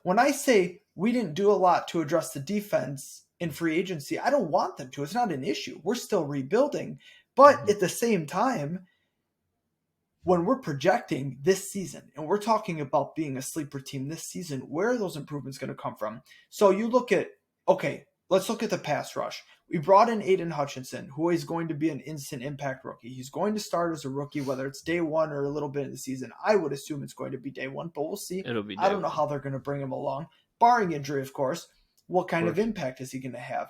When I say we didn't do a lot to address the defense in free agency, I don't want them to. It's not an issue. We're still rebuilding. But Mhm. at the same time, when we're projecting this season and we're talking about being a sleeper team this season, where are those improvements going to come from? So you look at, okay, let's look at the pass rush. We brought in Aiden Hutchinson, who is going to be an instant impact rookie. He's going to start as a rookie, whether it's day one or a little bit in the season. I would assume it's going to be day one, but we'll see. It'll be I day don't know one. how they're going to bring him along, barring injury, of course. What kind of Course. impact is he going to have?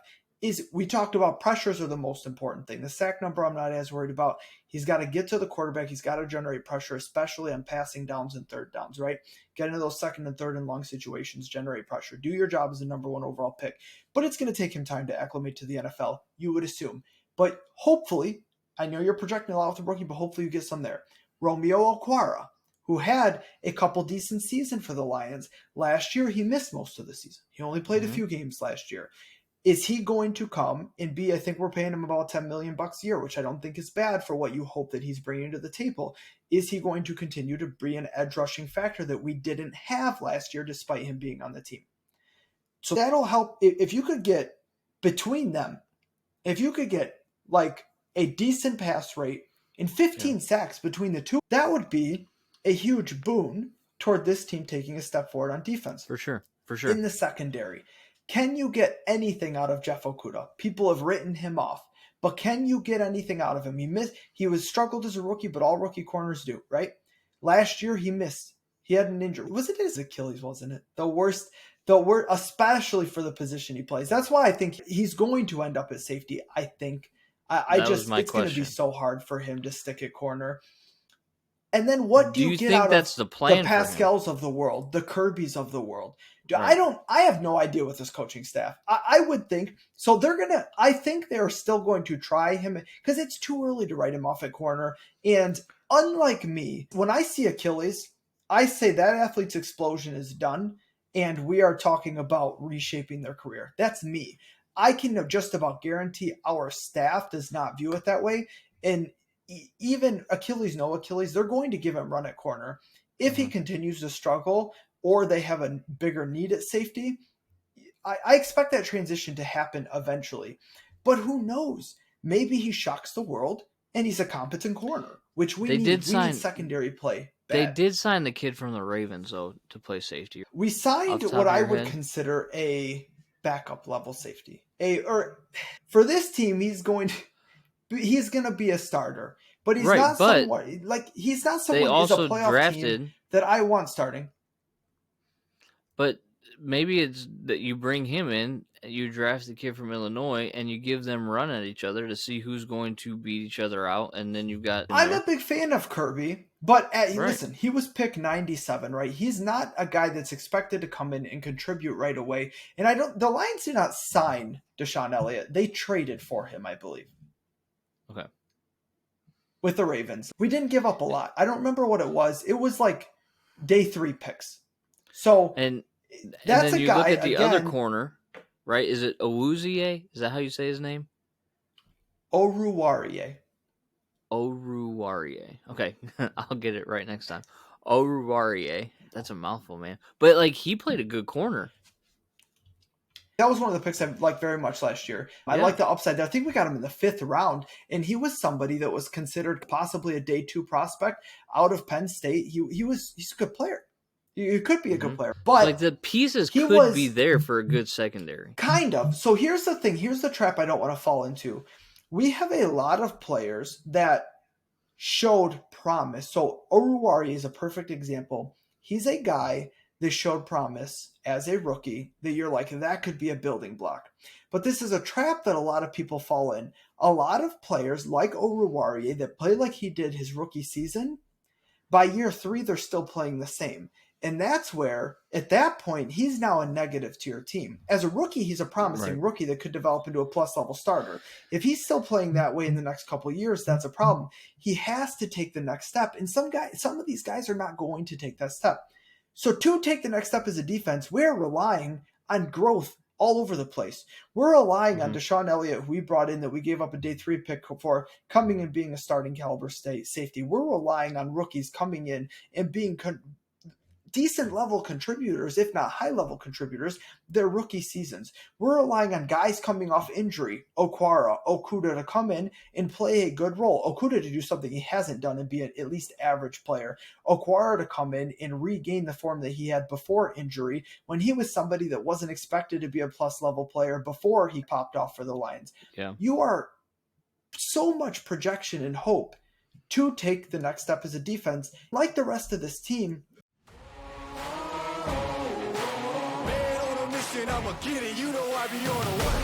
We talked about pressures are the most important thing. The sack number I'm not as worried about. He's got to get to the quarterback. He's got to generate pressure, especially on passing downs and third downs, right? Get into those second and third and long situations, generate pressure. Do your job as the number one overall pick. But it's going to take him time to acclimate to the NFL, you would assume. But hopefully, I know you're projecting a lot with the rookie, but hopefully you get some there. Romeo Okwara, who had a couple decent seasons for the Lions. Last year, he missed most of the season. He only played a few games last year. Is he going to come and be, I think we're paying him about $10 million a year, which I don't think is bad for what you hope that he's bringing to the table. Is he going to continue to be an edge rushing factor that we didn't have last year despite him being on the team? So that'll help. If you could get between them, if you could get like a decent pass rate and 15 sacks between the two, that would be a huge boon toward this team taking a step forward on defense. For sure. In the secondary. Can you get anything out of Jeff Okudah? People have written him off, but can you get anything out of him? He was struggled as a rookie, but all rookie corners do, right? Last year he missed. He had an injury. Was it his Achilles, wasn't it? The worst, especially for the position he plays. That's why I think he's going to end up at safety. I think. It's going to be so hard for him to stick at corner. And then what do you get out of the plan the Pascals of the world, the Kirbys of the world? Right. I have no idea with this coaching staff. I would think, so I think they're still going to try him because it's too early to write him off at corner. And unlike me, when I see Achilles, I say that athlete's explosion is done and we are talking about reshaping their career. That's me. I can just about guarantee our staff does not view it that way. And even Achilles, they're going to give him run at corner. If he continues to struggle or they have a bigger need at safety, I expect that transition to happen eventually. But who knows? Maybe he shocks the world and he's a competent corner, which we need. We need secondary play. They did sign the kid from the Ravens, though, to play safety. We signed what I would consider a backup level safety. For this team, he's going to be a starter, but he's not someone like he's not someone who's a playoff team that I want starting. But maybe it's that you bring him in, you draft the kid from Illinois, and you give them run at each other to see who's going to beat each other out, and then you've got. I'm a big fan of Kirby, but listen, he was picked 97, right? He's not a guy that's expected to come in and contribute right away. And the Lions did not sign Deshaun Elliott; they traded for him, I believe. Okay. With the Ravens. We didn't give up a lot. I don't remember what it was. It was like day 3 picks. So and then you look at the other corner, right? Is it Owuzie? Is that how you say his name? Oruwariye. Okay. I'll get it right next time. Oruwariye. That's a mouthful, man. But he played a good corner. That was one of the picks I liked very much last year. I like the upside there. I think we got him in the 5th round, and he was somebody that was considered possibly a day 2 prospect out of Penn State. He's a good player. He could be a good player, but the pieces could be there for a good secondary. Kind of. So here's the thing. Here's the trap I don't want to fall into. We have a lot of players that showed promise. So Oruwari is a perfect example. He's a guy that showed promise as a rookie that you're like, that could be a building block. But this is a trap that a lot of people fall in. A lot of players like Oruwari that play like he did his rookie season, by year 3, they're still playing the same. And that's where, at that point, he's now a negative to your team. As a rookie, he's a promising rookie that could develop into a plus-level starter. If he's still playing that way in the next couple of years, that's a problem. He has to take the next step. And some of these guys are not going to take that step. So to take the next step as a defense, we're relying on growth all over the place. We're relying on Deshaun Elliott, who we brought in that we gave up a day 3 pick for, coming and being a starting caliber safety. We're relying on rookies coming in and being decent level contributors, if not high level contributors, their rookie seasons. We're relying on guys coming off injury, Okwara, Okuda to come in and play a good role. Okuda to do something he hasn't done and be an at least average player. Okwara to come in and regain the form that he had before injury when he was somebody that wasn't expected to be a plus level player before he popped off for the Lions. Yeah. You are so much projection and hope to take the next step as a defense. Like the rest of this team, I'ma get it, you know I be on the way.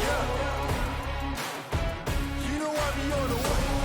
Yeah. You know I be on the way.